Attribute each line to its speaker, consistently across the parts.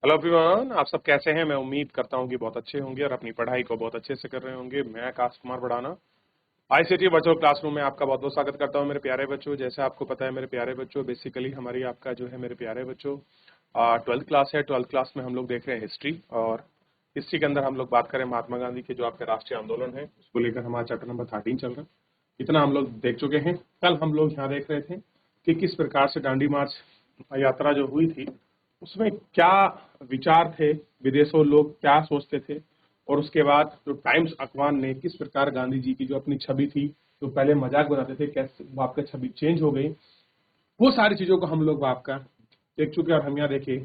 Speaker 1: Hello everyone, आप सब कैसे हैं। मैं उम्मीद करता हूं कि बहुत अच्छे होंगे और अपनी पढ़ाई को बहुत अच्छे से कर रहे होंगे। मैं आकाश कुमार बढ़ाना आईसीटी वर्चुअल क्लासरूम में आपका बहुत बहुत स्वागत करता हूं मेरे प्यारे बच्चों। जैसे आपको पता है मेरे प्यारे बच्चों, बेसिकली हमारी आपका जो है मेरे प्यारे बच्चों 12th क्लास है। 12th क्लास में हम लोग देख रहे हैं हिस्ट्री, और हिस्ट्री के अंदर हम लोग बात करें महात्मा गांधी के जो आपके राष्ट्रीय आंदोलन है उसको लेकर हमारा चैप्टर नंबर 13 चल रहा है। इतना हम लोग देख चुके हैं। कल हम लोग यहाँ देख रहे थे कि किस प्रकार से दांडी मार्च यात्रा जो हुई थी उसमें क्या विचार थे, विदेशों लोग क्या सोचते थे, और उसके बाद जो टाइम्स अखबार ने किस प्रकार गांधी जी की जो अपनी छवि थी, जो पहले मजाक बनाते थे, कैसे वो आपका छवि चेंज हो गई। वो सारी चीजों को हम लोग आपका देख चुके हैं। और हम यहाँ देखे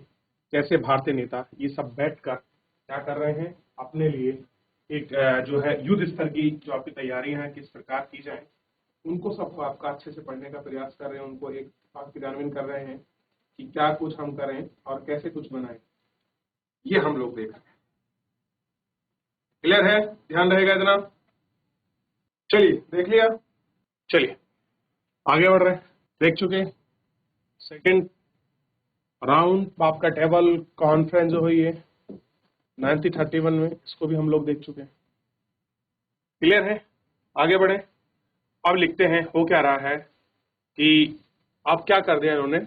Speaker 1: कैसे भारतीय नेता ये सब बैठकर क्या कर रहे हैं, अपने लिए एक जो है युद्ध स्तर की जो आपकी तैयारियां हैं किस प्रकार की जाए, उनको सबको आपका अच्छे से पढ़ने का प्रयास कर रहे हैं, उनको एक क्रियान्वयन कर रहे हैं कि क्या कुछ हम करें और कैसे कुछ बनाएं। ये हम लोग देख रहे हैं। क्लियर है? ध्यान रहेगा इतना। चलिए देख लिया, चलिए आगे बढ़ रहे हैं। देख चुके सेकंड राउंड आपका टेबल कॉन्फ्रेंस जो हुई है 1931 में, इसको भी हम लोग देख चुके हैं। क्लियर है? आगे बढ़े। अब लिखते हैं हो क्या रहा है कि अब क्या कर दिया इन्होंने।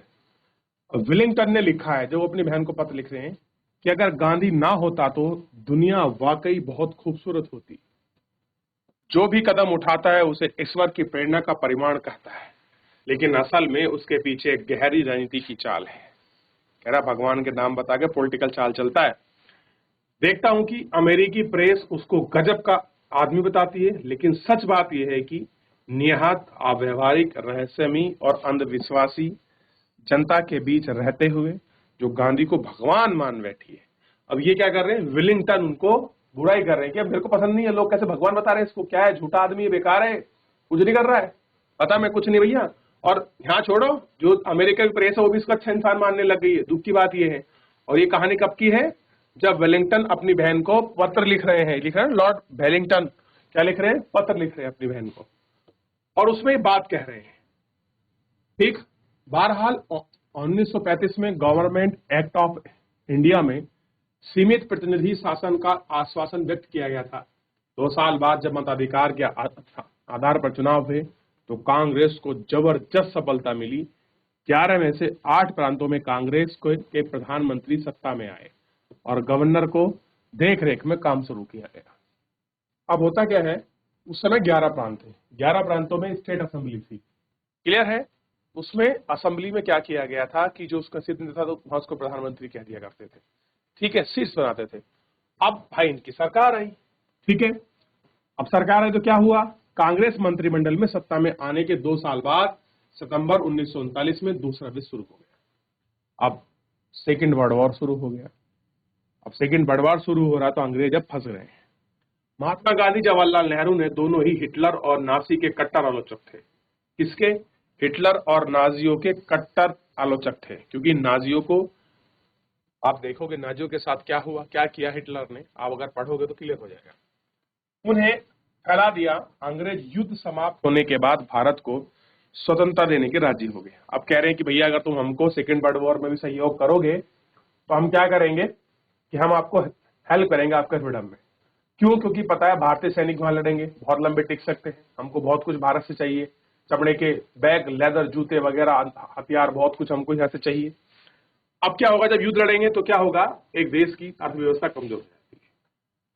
Speaker 1: विलिंगटन ने लिखा है, जो वो अपनी बहन को पत्र लिख रहे हैं कि अगर गांधी ना होता तो दुनिया वाकई बहुत खूबसूरत होती। जो भी कदम उठाता है उसे ईश्वर की प्रेरणा का परिमाण कहता है, लेकिन असल में उसके पीछे एक गहरी राजनीति की चाल है। कह रहा भगवान के नाम बता के पॉलिटिकल चाल चलता है। देखता हूं कि अमेरिकी प्रेस उसको गजब का आदमी बताती है, लेकिन सच बात यह है कि निहात अव्यवहारिक, रहस्यमयी और अंधविश्वासी जनता के बीच रहते हुए जो गांधी को भगवान मान बैठी है। अब ये क्या कर रहे हैं, विलिंगटन उनको बुराई कर रहे हैं कि मेरे को पसंद नहीं है, लोग कैसे भगवान बता रहे हैं इसको, क्या है, झूठा आदमी है, बेकार है, कुछ नहीं कर रहा है, पता मैं कुछ नहीं भैया। और यहाँ छोड़ो, जो अमेरिका की प्रेस है वो भी इसको अच्छा इंसान मानने लग गई है। दुख की बात यह है। और ये कहानी कब की है, जब वेलिंगटन अपनी बहन को पत्र लिख रहे हैं, लॉर्ड वेलिंगटन क्या लिख रहे हैं, पत्र लिख रहे हैं अपनी बहन को, और उसमें बात कह रहे हैं। ठीक। बहरहाल 1935 में गवर्नमेंट एक्ट ऑफ इंडिया में सीमित प्रतिनिधि शासन का आश्वासन व्यक्त किया गया था। 2 साल बाद जब मताधिकार के आधार पर चुनाव हुए तो कांग्रेस को जबरदस्त सफलता मिली। 11 में से 8 प्रांतों में कांग्रेस के प्रधानमंत्री सत्ता में आए और गवर्नर को देख रेख में काम शुरू किया गया। अब होता क्या है, उस समय 11 प्रांत थे, 11 प्रांतों में स्टेट असेंबली थी। क्लियर है? उसमें असेंबली में क्या किया गया था कि जो उसका सिद्ध था तो वहां उसको प्रधानमंत्री कह दिया करते थे। ठीक है, शीर्ष बनाते थे। अब भाई इनकी सरकार आई। ठीक है, अब सरकार आई तो क्या हुआ, कांग्रेस मंत्रिमंडल में सत्ता में आने के 2 साल बाद सितंबर 1939 में दूसरा विश्व शुरू हो गया। अब सेकेंड वर्ल्ड वॉर शुरू हो गया। अब सेकेंड वर्ल्ड वॉर शुरू हो रहा तो अंग्रेज अब फंस गए। महात्मा गांधी, जवाहरलाल नेहरू ने दोनों ही हिटलर और नाजी के कट्टर आलोचक थे। किसके? हिटलर और नाजियों के कट्टर आलोचक थे, क्योंकि नाजियों को आप देखोगे नाजियों के साथ क्या हुआ, क्या किया हिटलर ने, आप अगर पढ़ोगे तो क्लियर हो जाएगा। उन्हें फैला दिया। अंग्रेज युद्ध समाप्त होने के बाद भारत को स्वतंत्रता देने के राजी हो गए। अब कह रहे हैं कि भैया अगर तुम हमको सेकेंड वर्ल्ड वॉर में भी सहयोग करोगे तो हम क्या करेंगे कि हम आपको हेल्प करेंगे आपके फ्रीडम में। क्यों? क्योंकि पता है भारतीय सैनिक वहां लड़ेंगे, बहुत लंबे टिक सकते हैं, हमको बहुत कुछ भारत से चाहिए, चमड़े के बैग, लेदर, जूते वगैरह, हथियार, बहुत कुछ हमको यहाँ से चाहिए। अब क्या होगा, जब युद्ध लड़ेंगे तो क्या होगा, एक देश की अर्थव्यवस्था कमजोर हो जाती है।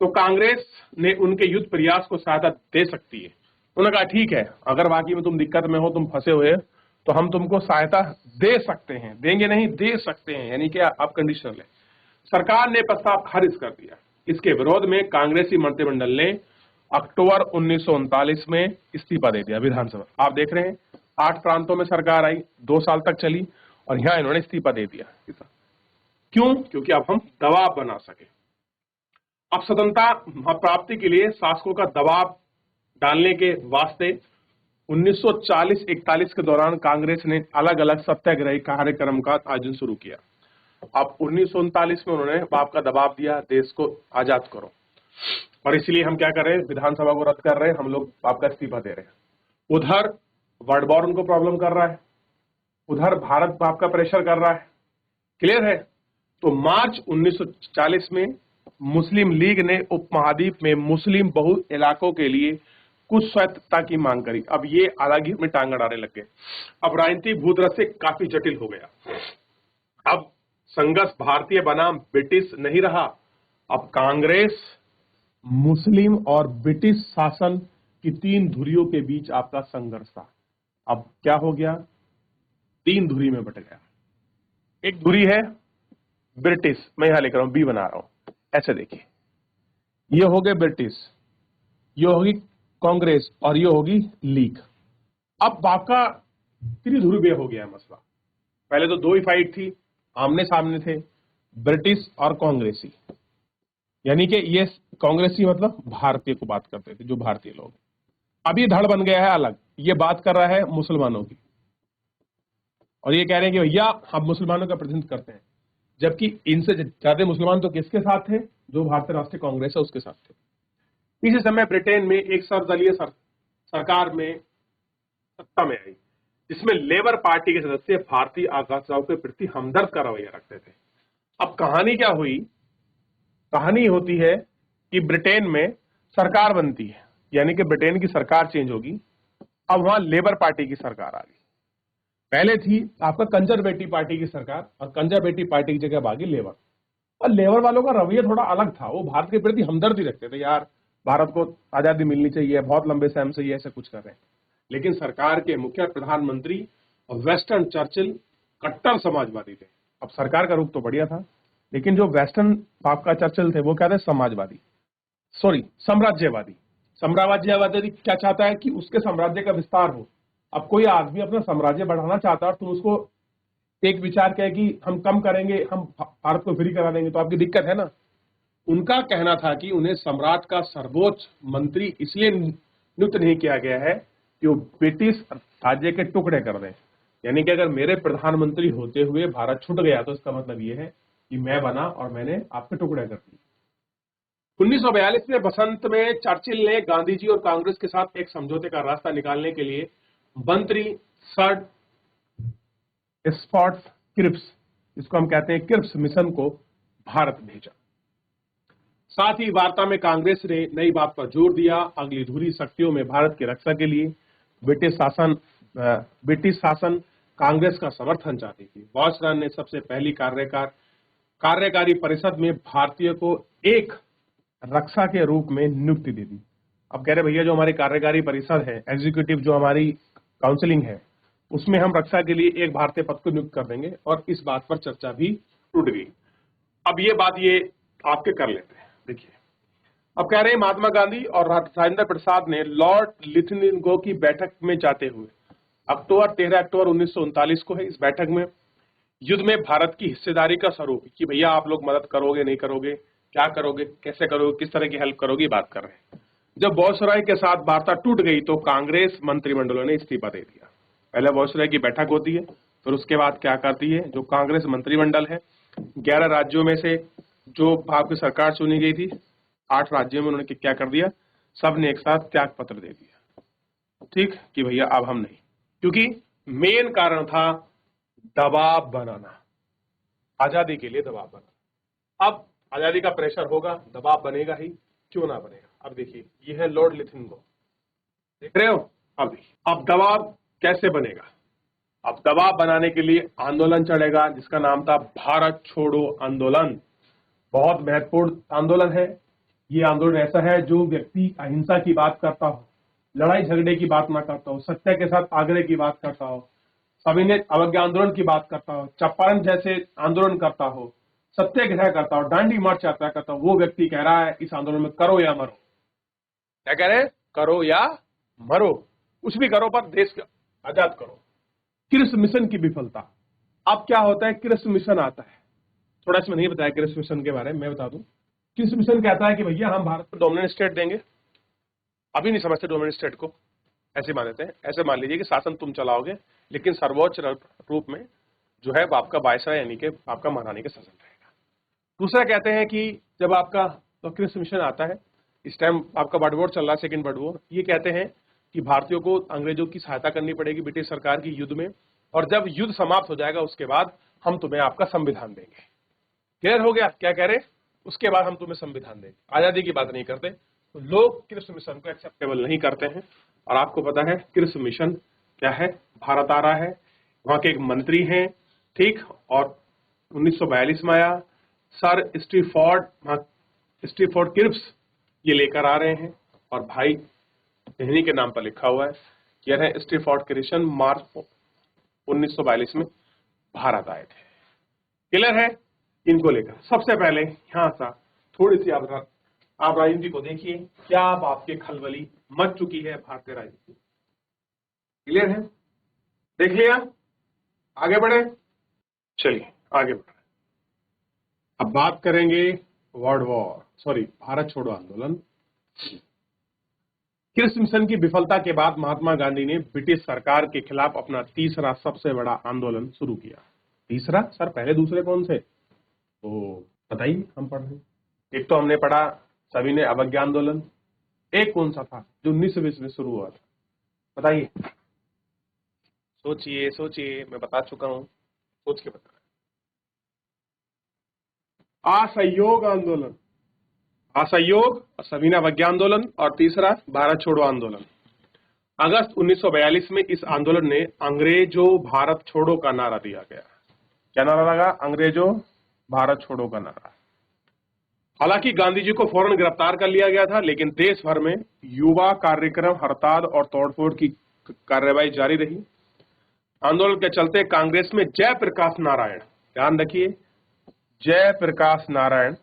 Speaker 1: तो कांग्रेस ने उनके युद्ध प्रयास को सहायता दे सकती है। उन्होंने कहा ठीक है, अगर बाकी में तुम दिक्कत में हो, तुम फंसे हुए तो हम तुमको सहायता दे सकते हैं, देंगे नहीं, दे सकते हैं, यानी कि आप कंडीशनल है। सरकार ने प्रस्ताव खारिज कर दिया। इसके विरोध में कांग्रेसी मंत्रिमंडल ने अक्टूबर 1939 में इस्तीफा दे दिया विधानसभा। आप देख रहे हैं 8 प्रांतों में सरकार आई, 2 साल तक चली, और यहां इन्होंने इस्तीफा दे दिया। क्यों? क्योंकि अब हम दबाव बना सके। अब स्वतंत्रता प्राप्ति के लिए शासकों का दबाव डालने के वास्ते 1940-41 के दौरान कांग्रेस ने अलग अलग सत्याग्रही कार्यक्रम का आयोजन शुरू किया। अब 1939 में उन्होंने बाप का दबाव दिया, देश को आजाद करो, और इसलिए हम क्या कर रहे हैं, विधानसभा को रद्द कर रहे हैं, हम लोग बाप का इस्तीफा दे रहे हैं। उधर वर्ल्ड वॉर उनको प्रॉब्लम कर रहा है, उधर भारत बाप का प्रेशर कर रहा है। क्लियर है? तो मार्च 1940 में मुस्लिम लीग ने उपमहाद्वीप में मुस्लिम बहुल इलाकों के लिए कुछ स्वायत्तता की मांग करी। अब ये अलग ही में टांग अड़ाने लग गए। अब राजनीतिक भूतरत से काफी जटिल हो गया। अब संघर्ष भारतीय बनाम ब्रिटिश नहीं रहा, अब कांग्रेस, मुस्लिम और ब्रिटिश शासन की तीन धुरियों के बीच आपका संघर्ष था। अब क्या हो गया, तीन धुरी में बट गया। एक धुरी है ब्रिटिश, मैं यहां लिख रहा हूं, बी बना रहा हूं, ऐसे देखिए, ये हो गए ब्रिटिश, ये होगी कांग्रेस और ये होगी लीग। अब आपका त्रिध्रुवीय हो गया मसला। पहले तो दो ही फाइट थी, आमने सामने थे, ब्रिटिश और कांग्रेसी, यानी कि ये कांग्रेसी मतलब भारतीय को बात करते थे, जो भारतीय लोग। अब ये धड़ बन गया है अलग, ये बात कर रहा है मुसलमानों की, और ये कह रहे हैं कि भैया हम मुसलमानों का प्रतिनिधित्व करते हैं, जबकि इनसे ज्यादा मुसलमान तो किसके साथ थे, जो भारतीय राष्ट्रीय कांग्रेस है उसके साथ थे। इसी समय ब्रिटेन में एक सर्वदलीय सरकार में सत्ता में आई, जिसमें लेबर पार्टी के सदस्य भारतीय आकांक्षाओं के प्रति हमदर्द का रवैया रखते थे। अब कहानी क्या हुई, कहानी होती है कि ब्रिटेन में सरकार बनती है, यानी कि ब्रिटेन की सरकार चेंज होगी। अब वहां लेबर पार्टी की सरकार आ गई। पहले थी आपका कंजर्वेटिव पार्टी की सरकार, और कंजर्वेटिव पार्टी की जगह भागी लेबर। और लेबर वालों का रवैया थोड़ा अलग था, वो भारत के प्रति हमदर्दी रखते थे, यार भारत को आजादी मिलनी चाहिए, बहुत लंबे समय से ये ऐसे कुछ कर रहे हैं। लेकिन सरकार के मुख्य प्रधानमंत्री वेस्टर्न चर्चिल कट्टर समाजवादी थे। अब सरकार का रुख तो बढ़िया था, लेकिन जो वेस्टर्न आपका चर्चिल थे वो क्या थे, समाजवादी, सॉरी साम्राज्यवादी। साम्राज्यवादी क्या चाहता है कि उसके साम्राज्य का विस्तार हो। अब कोई आदमी अपना साम्राज्य बढ़ाना चाहता है और तुम उसको एक विचार कहे कि हम कम करेंगे, हम भारत को फ्री करा देंगे, तो आपकी दिक्कत है ना। उनका कहना था कि उन्हें सम्राट का सर्वोच्च मंत्री इसलिए नियुक्त नहीं किया गया है कि वो ब्रिटिश राज्य के टुकड़े कर दें, यानी कि अगर मेरे प्रधानमंत्री होते हुए भारत छूट गया तो इसका मतलब ये है कि मैं बना और मैंने आपके टुकड़े कर दिए। 1942 में बसंत में चर्चिल ने गांधी जी और कांग्रेस के साथ एक समझौते का रास्ता निकालने के लिए मंत्री सर स्कॉट क्रिप्स, जिसको हम कहते हैं क्रिप्स मिशन को भारत भेजा। साथ ही वार्ता में कांग्रेस ने नई बात पर जोर दिया, अगली धुरी शक्तियों में भारत की रक्षा के लिए ब्रिटिश शासन कांग्रेस का समर्थन चाहती थी। वायसराय ने सबसे पहली कार्यकारी परिषद में भारतीय को एक रक्षा के रूप में नियुक्ति दे दी। अब कह रहे भैया जो हमारी कार्यकारी परिषद है, एग्जीक्यूटिव जो हमारी काउंसिलिंग है, उसमें हम रक्षा के लिए एक भारतीय पद को नियुक्त कर देंगे, और इस बात पर चर्चा भी टूट गई। अब ये बात ये आपके कर लेते हैं। देखिए, अब कह रहे हैं महात्मा गांधी और राजेंद्र प्रसाद ने लॉर्ड लिथनिंगो की बैठक में जाते हुए 13 अक्टूबर 1939 को है, इस बैठक में युद्ध में भारत की हिस्सेदारी का स्वरूप कि भैया आप लोग मदद करोगे नहीं करोगे, क्या करोगे, कैसे करोगे, किस तरह की हेल्प करोगे, बात कर रहे हैं। जब वायसराय के साथ वार्ता टूट गई तो कांग्रेस मंत्रिमंडलों ने इस्तीफा दे दिया। पहले वायसराय की बैठक होती है, फिर उसके बाद क्या करती है, जो कांग्रेस मंत्रिमंडल है, 11 राज्यों में से जो भारत की सरकार चुनी गई थी, 8 राज्यों में उन्होंने क्या कर दिया, सब ने एक साथ त्याग पत्र दे दिया, ठीक, कि भैया अब हम नहीं, क्योंकि मेन कारण था दबाव बनाना, आजादी के लिए दबाव बनाना। अब आजादी का प्रेशर होगा, दबाव बनेगा ही, क्यों ना बनेगा। अब देखिए, ये है लॉर्ड लिथनिंगो, देख रहे हो। अब देखिए, अब दबाव कैसे बनेगा। अब दबाव बनाने के लिए आंदोलन चलेगा, जिसका नाम था भारत छोड़ो आंदोलन। बहुत महत्वपूर्ण आंदोलन है। ये आंदोलन ऐसा है जो व्यक्ति अहिंसा की बात करता हो, लड़ाई झगड़े की बात ना करता हो, सत्य के साथ आग्रह की बात करता हो, सविनय अवज्ञा आंदोलन की बात करता हो, चंपारण जैसे आंदोलन करता हो, सत्याग्रह करता हो, डांडी मार्च यात्रा करता हो, वो व्यक्ति कह रहा है इस आंदोलन में करो या मरो। क्या कह रहे हैं, करो या मरो, कुछ भी करो पर देश को आजाद करो। क्रिप्स मिशन की विफलता। अब क्या होता है, क्रिप्स मिशन आता है, थोड़ा इसमें नहीं बताया क्रिप्स मिशन के बारे में, मैं बता दूं। क्रिप्स मिशन कहता है कि भैया हम भारत को डोमिनेंट स्टेट देंगे। अभी नहीं समझते डोमिनेंट स्टेट को, ऐसे मान लेते हैं, ऐसे मान लीजिए कि शासन तुम चलाओगे, लेकिन सर्वोच्च रूप में जो है आपका वायसराय यानी कि आपका महारानी का शासन रहेगा। दूसरा कहते हैं कि जब आपका तो क्रिप्स मिशन आता है, इस टाइम आपका वर्ल्ड वॉर चल रहा है, सेकेंड वर्ल्ड वॉर, ये कहते हैं कि भारतीयों को अंग्रेजों की सहायता करनी पड़ेगी ब्रिटिश सरकार की युद्ध में, और जब युद्ध समाप्त हो जाएगा उसके बाद हम तुम्हें आपका संविधान देंगे। क्लियर हो गया क्या कह रहे? उसके बाद हम तुम्हें संविधान देंगे। आजादी की बात नहीं करते। तो लोग कृष्ण मिशन को एक्सेप्टेबल नहीं करते हैं। और आपको पता है कृष्ण मिशन क्या है? भारत आ रहा है, वहां के एक मंत्री हैं, ठीक, और 1942 में आया। सर स्टीफोर्ड क्रिप्स ये लेकर आ रहे हैं, और भाई इन्हीं के नाम पर लिखा हुआ है कि यह स्टीफोर्ड क्रिप्सन मार्च 1942 में भारत आए थे। क्लियर है? इनको लेकर सबसे पहले यहां सा थोड़ी सी आप राजनीति को देखिए, क्या आपके खलबली मच चुकी है भारतीय राजनीति। क्लियर है? देख लिया? आगे बढ़े? चलिए आगे बढ़े। अब बात करेंगे भारत छोड़ो आंदोलन। कृष्ण मिशन की विफलता के बाद महात्मा गांधी ने ब्रिटिश सरकार के खिलाफ अपना तीसरा सबसे बड़ा आंदोलन शुरू किया। तीसरा? सर पहले दूसरे कौन से? तो बताइए, हम पढ़ रहे। एक तो हमने पढ़ा सभी ने अवज्ञा आंदोलन, एक कौन सा था जो 1920 में शुरू हुआ था? बताइए, सोचिए सोचिए, मैं बता चुका हूं, सोच के बता। असहयोग आंदोलन, असहयोग, सविनय अवज्ञा आंदोलन, और तीसरा भारत छोड़ो आंदोलन। अगस्त 1942 में इस आंदोलन ने अंग्रेजों भारत छोड़ो का नारा दिया गया। क्या नारा लगा? अंग्रेजों भारत छोड़ो का नारा। हालांकि गांधी जी को फौरन गिरफ्तार कर लिया गया था, लेकिन देश भर में युवा कार्यक्रम, हड़ताल और तोड़फोड़ की कार्रवाई जारी रही। आंदोलन के चलते कांग्रेस में जयप्रकाश नारायण, ध्यान रखिए, जयप्रकाश नारायण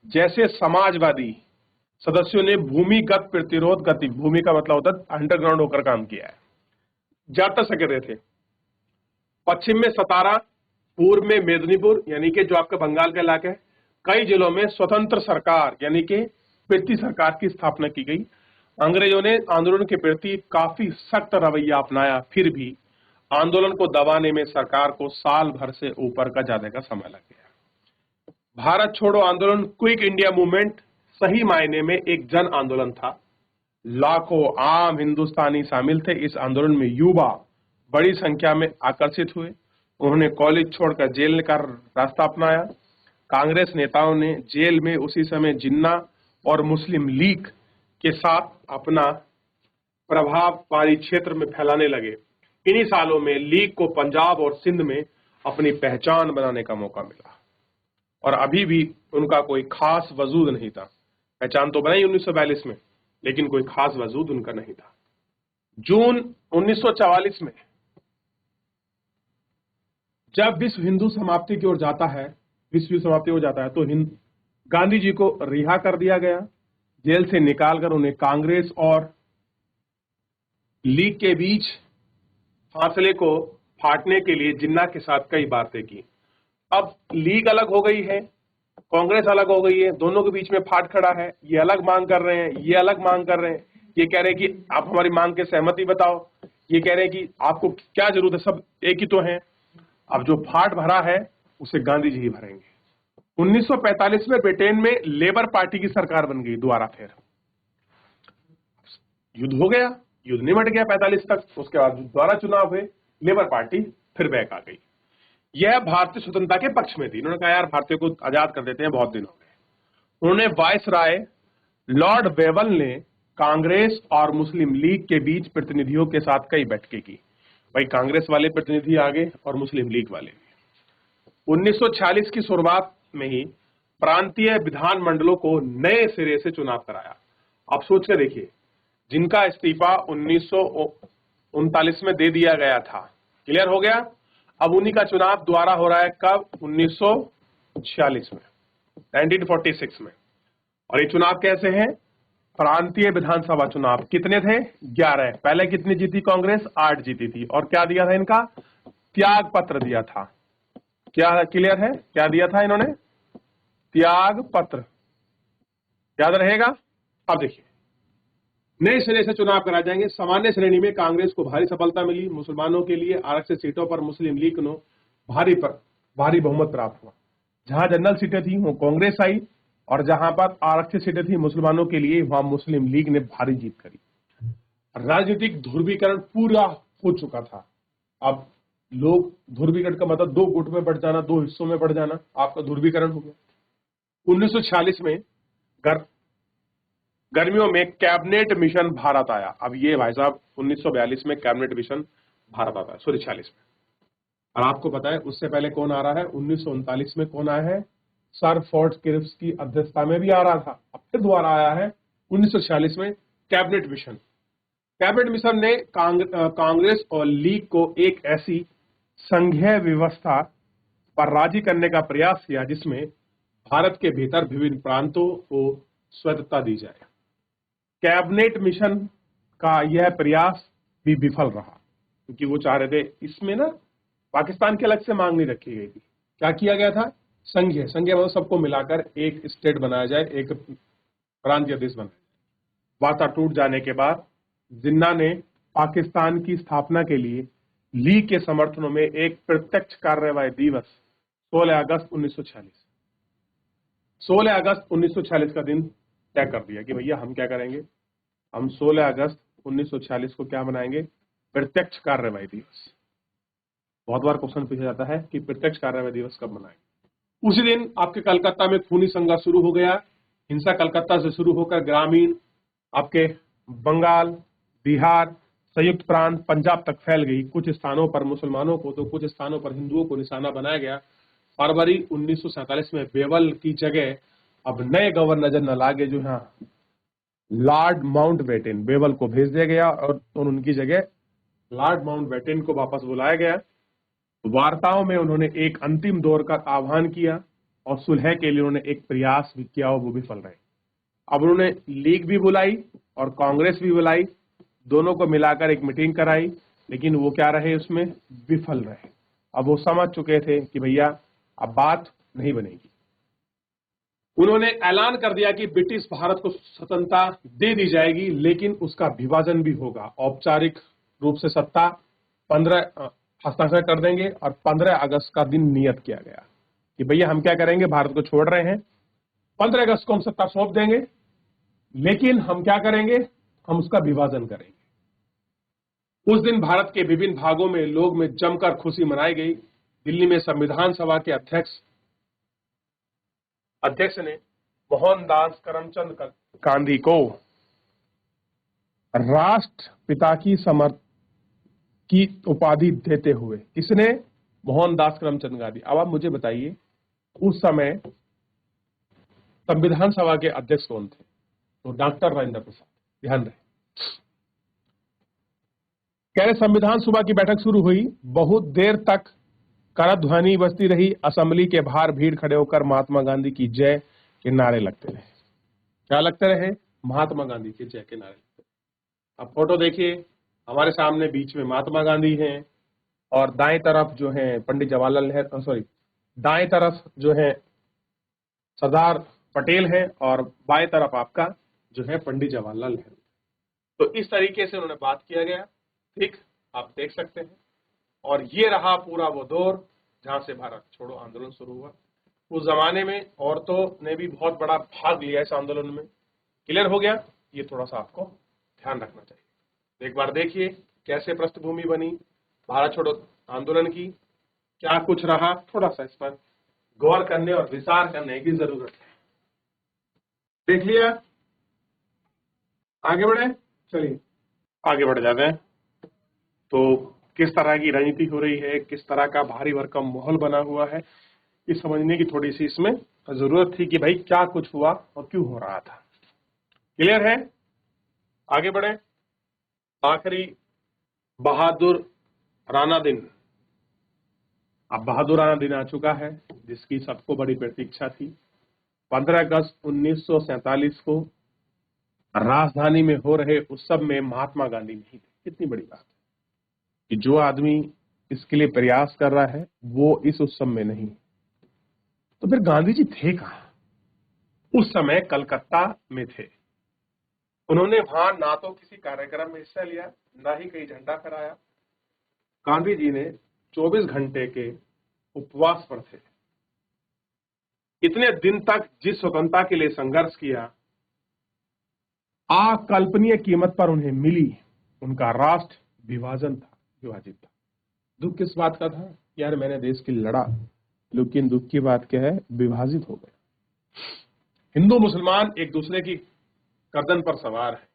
Speaker 1: जैसे समाजवादी सदस्यों ने भूमिगत प्रतिरोध गति, भूमि का मतलब होता है अंडरग्राउंड होकर काम किया है, ज्यादातर सक्रिय थे। पश्चिम में सतारा, पूर्व में मेदिनीपुर यानी कि जो आपका बंगाल का इलाका है, कई जिलों में स्वतंत्र सरकार यानी कि पिरती सरकार की स्थापना की गई। अंग्रेजों ने आंदोलन के प्रति काफी सख्त रवैया अपनाया, फिर भी आंदोलन को दबाने में सरकार को साल भर से ऊपर का ज्यादा का समय लग गया। भारत छोड़ो आंदोलन, क्विक इंडिया मूवमेंट, सही मायने में एक जन आंदोलन था। लाखों आम हिंदुस्तानी शामिल थे इस आंदोलन में। युवा बड़ी संख्या में आकर्षित हुए। उन्होंने कॉलेज छोड़कर जेल का रास्ता अपनाया। कांग्रेस नेताओं ने जेल में उसी समय जिन्ना और मुस्लिम लीग के साथ अपना प्रभाव पारी क्षेत्र में फैलाने लगे। इन्हीं सालों में लीग को पंजाब और सिंध में अपनी पहचान बनाने का मौका मिला, और अभी भी उनका कोई खास वजूद नहीं था। पहचान तो बनाई 1942 में, लेकिन कोई खास वजूद उनका नहीं था। जून 1944 में जब विश्व हिंदू समाप्ति की ओर जाता है, विश्व समाप्ति हो जाता है, तो गांधी जी को रिहा कर दिया गया। जेल से निकालकर उन्हें कांग्रेस और लीग के बीच फासले को फाटने के लिए जिन्ना के साथ कई बातें की। अब लीग अलग हो गई है, कांग्रेस अलग हो गई है, दोनों के बीच में फाट खड़ा है। ये अलग मांग कर रहे हैं, ये अलग मांग कर रहे हैं। ये कह रहे हैं कि आप हमारी मांग के सहमति बताओ, ये कह रहे हैं कि आपको क्या जरूरत है, सब एक ही तो है। अब जो फाट भरा है उसे गांधी जी ही भरेंगे। 1945 में ब्रिटेन में लेबर पार्टी की सरकार बन गई दोबारा। फिर युद्ध हो गया, युद्ध निमट गया 45 तक। उसके बाद दोबारा चुनाव हुए, लेबर पार्टी फिर बैक आ गई। यह भारतीय स्वतंत्रता के पक्ष में थी। उन्होंने कहा यार भारतीय को आजाद कर देते हैं, बहुत दिन हो गए। उन्होंने वाइस राय लॉर्ड वेवल ने कांग्रेस और मुस्लिम लीग के बीच प्रतिनिधियों के साथ कई बैठकें की। भाई कांग्रेस वाले प्रतिनिधि आगे और मुस्लिम लीग वाले भी। 1946 की शुरुआत में ही प्रांतीय विधानमंडलों को नए सिरे से चुनाव कराया। आप सोच कर देखिए, जिनका इस्तीफा 1939 में दे दिया गया था, क्लियर हो गया, अब उन्हीं का चुनाव दोबारा हो रहा है। कब? 1946 में, 1946 में। और ये चुनाव कैसे हैं? प्रांतीय विधानसभा चुनाव। कितने थे? 11। पहले कितनी जीती कांग्रेस? 8 जीती थी। और क्या दिया था इनका? त्याग पत्र दिया था। क्या क्लियर है? क्या दिया था इन्होंने? त्याग पत्र, याद रहेगा। अब देखिए, नए सिरे से चुनाव कराए जाएंगे। सामान्य श्रेणी में कांग्रेस को भारी सफलता मिली। मुसलमानों के लिए आरक्षित सीटों पर मुस्लिम लीग को भारी बहुमत प्राप्त हुआ। जहां जनरल सीटें थी वो कांग्रेस आई, और जहां पर आरक्षित सीटें थी मुसलमानों के लिए, वहां मुस्लिम लीग ने भारी जीत करी। राजनीतिक ध्रुवीकरण पूरा हो चुका था। अब लोग ध्रुवीकरण का मतलब दो गुट में बढ़ जाना, दो हिस्सों में बढ़ जाना, आपका ध्रुवीकरण हो गया। 1946 में गर्मियों में कैबिनेट मिशन भारत आया। अब ये भाई साहब 1942 में कैबिनेट मिशन भारत आता है, सॉरी 46 में। और आपको पता है उससे पहले कौन आ रहा है, 1939 में कौन आया है, सर फोर्ट क्रिप्स की अध्यक्षता में भी आ रहा था, अब फिर दोबारा आया है 1946 में कैबिनेट मिशन। कैबिनेट मिशन ने कांग्रेस और लीग को एक ऐसी संघीय व्यवस्था पर राजी करने का प्रयास किया जिसमें भारत के भीतर विभिन्न प्रांतों को स्वायत्तता दी जाए। कैबिनेट मिशन का यह प्रयास भी विफल रहा क्योंकि वो चाह रहे थे, इसमें ना पाकिस्तान की अलग से मांग नहीं रखी गई थी। क्या किया गया था, संघीय मतलब सबको मिलाकर एक स्टेट बनाया जाए, एक प्रांतीय देश बनाया जाए। वार्ता टूट जाने के बाद जिन्ना ने पाकिस्तान की स्थापना के लिए लीग के समर्थनों में एक प्रत्यक्ष कार्यवाही दिवस 16 अगस्त 1946 16 अगस्त 1946 का दिन तय कर दिया कि भैया हम क्या करेंगे, हम 16 अगस्त 1946 को क्या मनाएंगे, प्रत्यक्ष कार्यवाही दिवस। बहुत बार क्वेश्चन पूछा जाता है कि प्रत्यक्ष कार्यवाही दिवस कब मनाएंगे। उसी दिन आपके कलकत्ता में खूनी संघर्ष शुरू हो गया। हिंसा कलकत्ता से शुरू होकर ग्रामीण आपके बंगाल, बिहार, संयुक्त प्रांत, पंजाब तक फैल गई। कुछ स्थानों पर मुसलमानों को तो कुछ स्थानों पर हिंदुओं को निशाना बनाया गया। फरवरी 1947 में बेवल की जगह अब नए गवर्नर जनरल आगे जो है लॉर्ड माउंटबेटन, बेवल को भेज दिया गया और उनकी जगह लॉर्ड माउंटबेटन को वापस बुलाया गया। वार्ताओं में उन्होंने एक अंतिम दौर का आह्वान किया और सुलह के लिए उन्होंने एक प्रयास भी किया और वो विफल रहे। अब उन्होंने लीग भी बुलाई और कांग्रेस भी बुलाई, दोनों को मिलाकर एक मीटिंग कराई, लेकिन वो क्या रहे, उसमें विफल रहे। अब वो समझ चुके थे कि भैया अब बात नहीं बनेगी। उन्होंने ऐलान कर दिया कि ब्रिटिश भारत को स्वतंत्रता दे दी जाएगी, लेकिन उसका विभाजन भी होगा। औपचारिक रूप से सत्ता 15 हस्ताक्षर कर देंगे और 15 अगस्त का दिन नियत किया गया कि भैया हम क्या करेंगे, भारत को छोड़ रहे हैं, 15 अगस्त को हम सत्ता सौंप देंगे, लेकिन हम क्या करेंगे, हम उसका विभाजन करेंगे। उस दिन भारत के विभिन्न भागों में लोग में जमकर खुशी मनाई गई। दिल्ली में संविधान सभा के अध्यक्ष ने मोहनदास करमचंद गांधी को राष्ट्रपिता की उपाधि देते हुए, किसने, मोहनदास करमचंद गांधी। अब आप मुझे बताइए उस समय संविधान सभा के अध्यक्ष कौन थे, तो डॉक्टर राजेंद्र प्रसाद। ध्यान रहे, कह रहे संविधान सभा की बैठक शुरू हुई, बहुत देर तक करध्वनि बजती रही। असेंबली के बाहर भीड़ खड़े होकर महात्मा गांधी की जय के नारे लगते रहे। क्या लगते रहे, महात्मा गांधी की जय के नारे लगते रहे। अब फोटो देखिए, हमारे सामने बीच में महात्मा गांधी हैं और दाएं तरफ जो है पंडित जवाहरलाल नेहरू, सॉरी दाएं तरफ जो है सरदार पटेल है और बाएं तरफ आपका जो है पंडित जवाहरलाल नेहरू। तो इस तरीके से उन्होंने बात किया गया, ठीक, आप देख सकते हैं। और ये रहा पूरा वो दौर जहां से भारत छोड़ो आंदोलन शुरू हुआ। उस जमाने में औरतों ने भी बहुत बड़ा भाग लिया इस आंदोलन में। क्लियर हो गया, ये थोड़ा सा आपको ध्यान रखना चाहिए। तो एक बार देखिए कैसे पृष्ठभूमि बनी भारत छोड़ो आंदोलन की, क्या कुछ रहा, थोड़ा सा इस पर गौर करने और विचार करने की जरूरत है। देख लिया, आगे बढ़े, चलिए आगे बढ़ जाते हैं। तो किस तरह की राजनीति हो रही है, किस तरह का भारी भरकम माहौल बना हुआ है, ये समझने की थोड़ी सी इसमें जरूरत थी कि भाई क्या कुछ हुआ और क्यों हो रहा था। क्लियर है, आगे बढ़े। आखिरी बहादुर राणा दिन, अब बहादुर राणा दिन आ चुका है जिसकी सबको बड़ी प्रतीक्षा थी। 15 अगस्त 1947 को राजधानी में हो रहे उत्सव में महात्मा गांधी नहीं थे। कितनी बड़ी बात है कि जो आदमी इसके लिए प्रयास कर रहा है वो इस उत्सव में नहीं, तो फिर गांधी जी थे कहां? उस समय कलकत्ता में थे। उन्होंने वहां ना तो किसी कार्यक्रम में हिस्सा लिया, ना ही कहीं झंडा फहराया। गांधी जी ने 24 घंटे के उपवास पर थे। इतने दिन तक जिस स्वतंत्रता के लिए संघर्ष किया, अकल्पनीय कीमत पर उन्हें मिली। उनका राष्ट्र विभाजन था, विभाजित था। दुख किस बात का था? यार मैंने देश के लिए लड़ा, लेकिन दुख की बात क्या है, विभाजित हो गया। हिंदू मुसलमान एक दूसरे की गर्दन पर सवार है।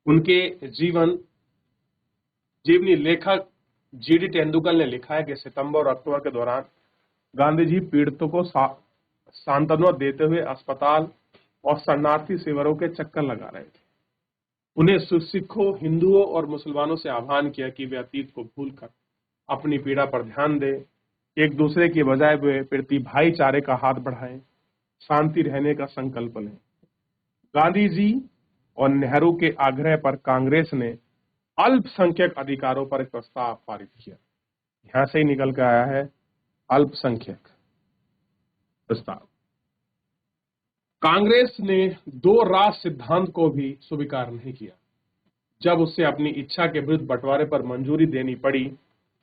Speaker 1: उनके जीवनी लेखक जीडी तेंदुलकर ने लिखा है कि सितंबर और अक्टूबर के दौरान गांधी जी पीड़ितों को सांत्वना देते हुए अस्पताल और शरणार्थी शिविरों के चक्कर लगा रहे थे। उन्हें सिखों, हिंदुओं और मुसलमानों से आह्वान किया कि वे अतीत को भूलकर अपनी पीड़ा पर ध्यान दें, एक दूसरे के बजाय वे प्रति भाईचारे का हाथ बढ़ाएं, शांति रहने का संकल्प लें। गांधी जी और नेहरू के आग्रह पर कांग्रेस ने अल्पसंख्यक अधिकारों पर एक प्रस्ताव पारित किया। यहां से ही निकल के आया है अल्पसंख्यक प्रस्ताव। कांग्रेस ने दो राष्ट्र सिद्धांत को भी स्वीकार नहीं किया। जब उसे अपनी इच्छा के विरुद्ध बंटवारे पर मंजूरी देनी पड़ी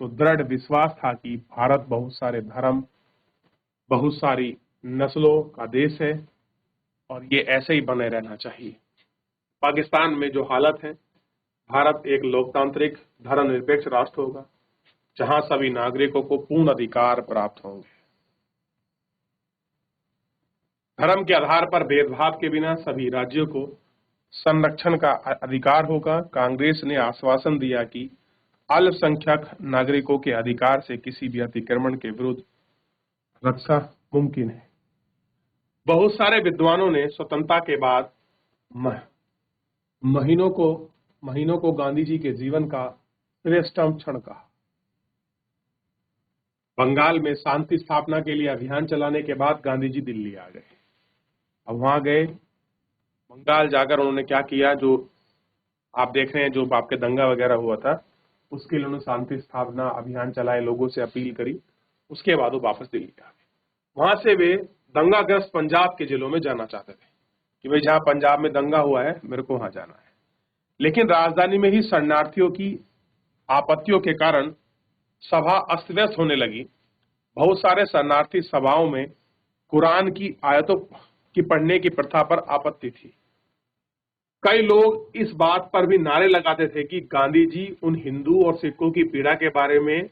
Speaker 1: तो दृढ़ विश्वास था कि भारत बहुत सारे धर्म, बहुत सारी नस्लों का देश है और ये ऐसे ही बने रहना चाहिए। पाकिस्तान में जो हालत है, भारत एक लोकतांत्रिक धर्मनिरपेक्ष राष्ट्र होगा जहां सभी नागरिकों को पूर्ण अधिकार प्राप्त होंगे। धर्म के आधार पर भेदभाव के बिना सभी राज्यों को संरक्षण का अधिकार होगा। कांग्रेस ने आश्वासन दिया कि अल्पसंख्यक नागरिकों के अधिकार से किसी भी अतिक्रमण के विरुद्ध रक्षा मुमकिन है। बहुत सारे विद्वानों ने स्वतंत्रता के बाद महीनों को गांधी जी के जीवन का श्रेष्ठतम क्षण कहा। बंगाल में शांति स्थापना के लिए अभियान चलाने के बाद गांधी जी दिल्ली आ गए। अब वहां गए, बंगाल जाकर उन्होंने क्या किया, जो आप देख रहे हैं, जो आपके दंगा वगैरह हुआ था, उसके लिए उन्होंने शांति स्थापना अभियान चलाए, लोगों से अपील करी। उसके बाद वो वापस दिल्ली आ गए। वहां से वे दंगाग्रस्त पंजाब के जिलों में जाना चाहते थे कि भाई जहां पंजाब में दंगा हुआ है मेरे को वहां जाना है, लेकिन राजधानी में ही शरणार्थियों की आपत्तियों के कारण सभा अस्त व्यस्त होने लगी। बहुत सारे शरणार्थी सभाओं में कुरान की आयतों की पढ़ने की प्रथा पर आपत्ति थी। कई लोग इस बात पर भी नारे लगाते थे कि गांधी जी उन हिंदू और सिखों की पीड़ा के बारे में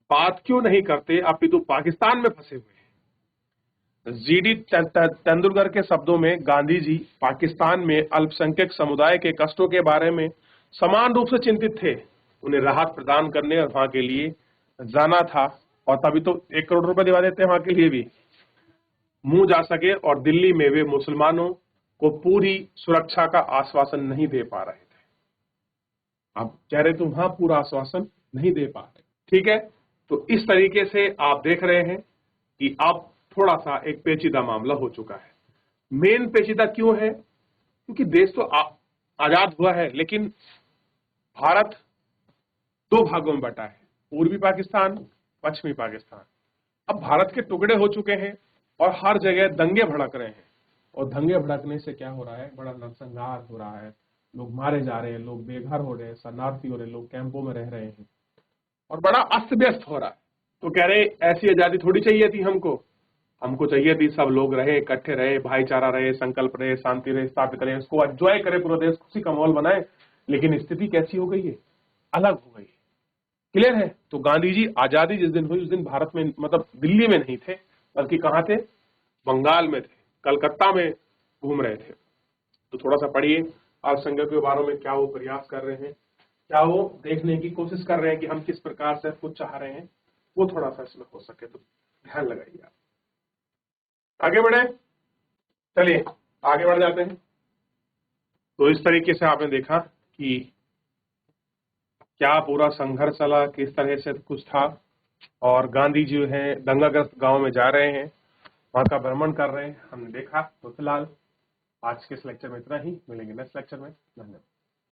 Speaker 1: बात क्यों नहीं करते, अपितु पाकिस्तान में फंसे हुए हैं। जीडी तेंदुलकर के शब्दों में गांधी जी पाकिस्तान में अल्पसंख्यक समुदाय के कष्टों के बारे में समान रूप से चिंतित थे। उन्हें राहत प्रदान करने और वहां के लिए जाना था, और तभी तो 1 करोड़ रुपए दिवा देते हैं वहां के लिए भी, मुंह जा सके। और दिल्ली में वे मुसलमानों को पूरी सुरक्षा का आश्वासन नहीं दे पा रहे थे। अब कह रहे तो वहां पूरा आश्वासन नहीं दे पा रहे, ठीक है। तो इस तरीके से आप देख रहे हैं कि अब थोड़ा सा एक पेचीदा मामला हो चुका है। मेन पेचीदा क्यों है? क्योंकि देश तो आजाद हुआ है, लेकिन भारत 2 भागों में बटा है, पूर्वी पाकिस्तान, पश्चिमी पाकिस्तान। अब भारत के टुकड़े हो चुके हैं और हर जगह दंगे भड़क रहे हैं, और दंगे भड़कने से क्या हो रहा है, बड़ा नरसंहार हो रहा है, लोग मारे जा रहे हैं, लोग बेघर हो रहे हैं, शरणार्थी हो रहे हैं, लोग कैंपों में रह रहे हैं, और बड़ा अस्त व्यस्त हो रहा है। तो कह रहे ऐसी आजादी थोड़ी चाहिए थी हमको चाहिए थी सब लोग रहे, इकट्ठे रहे, भाईचारा रहे, संकल्प रहे, शांति रहे, स्थापित करें, उसको एंजॉय करे, पूरा देश खुशी का माहौल बनाए। लेकिन स्थिति कैसी हो गई है, अलग हो गई है। क्लियर है? तो गांधी जी आजादी जिस दिन हुई उस दिन भारत में, मतलब दिल्ली में नहीं थे, बल्कि कहां थे, बंगाल में थे, कलकत्ता में घूम रहे थे। तो थोड़ा सा पढ़िए अल्पसंख्यकों के बारे में, क्या वो प्रयास कर रहे हैं, क्या वो देखने की कोशिश कर रहे हैं कि हम किस प्रकार से कुछ चाह रहे हैं, वो थोड़ा सा इसमें हो सके तो ध्यान लगाइए। आप आगे बढ़े, चलिए आगे बढ़ जाते हैं। तो इस तरीके से आपने देखा कि क्या पूरा संघर्ष चला, किस तरह से कुछ था, और गांधी जी है दंगाग्रस्त गांव में जा रहे हैं, वहां का भ्रमण कर रहे हैं, हमने देखा। तो फिलहाल आज के इस लेक्चर में इतना ही, मिलेंगे नेक्स्ट लेक्चर में। धन्यवाद।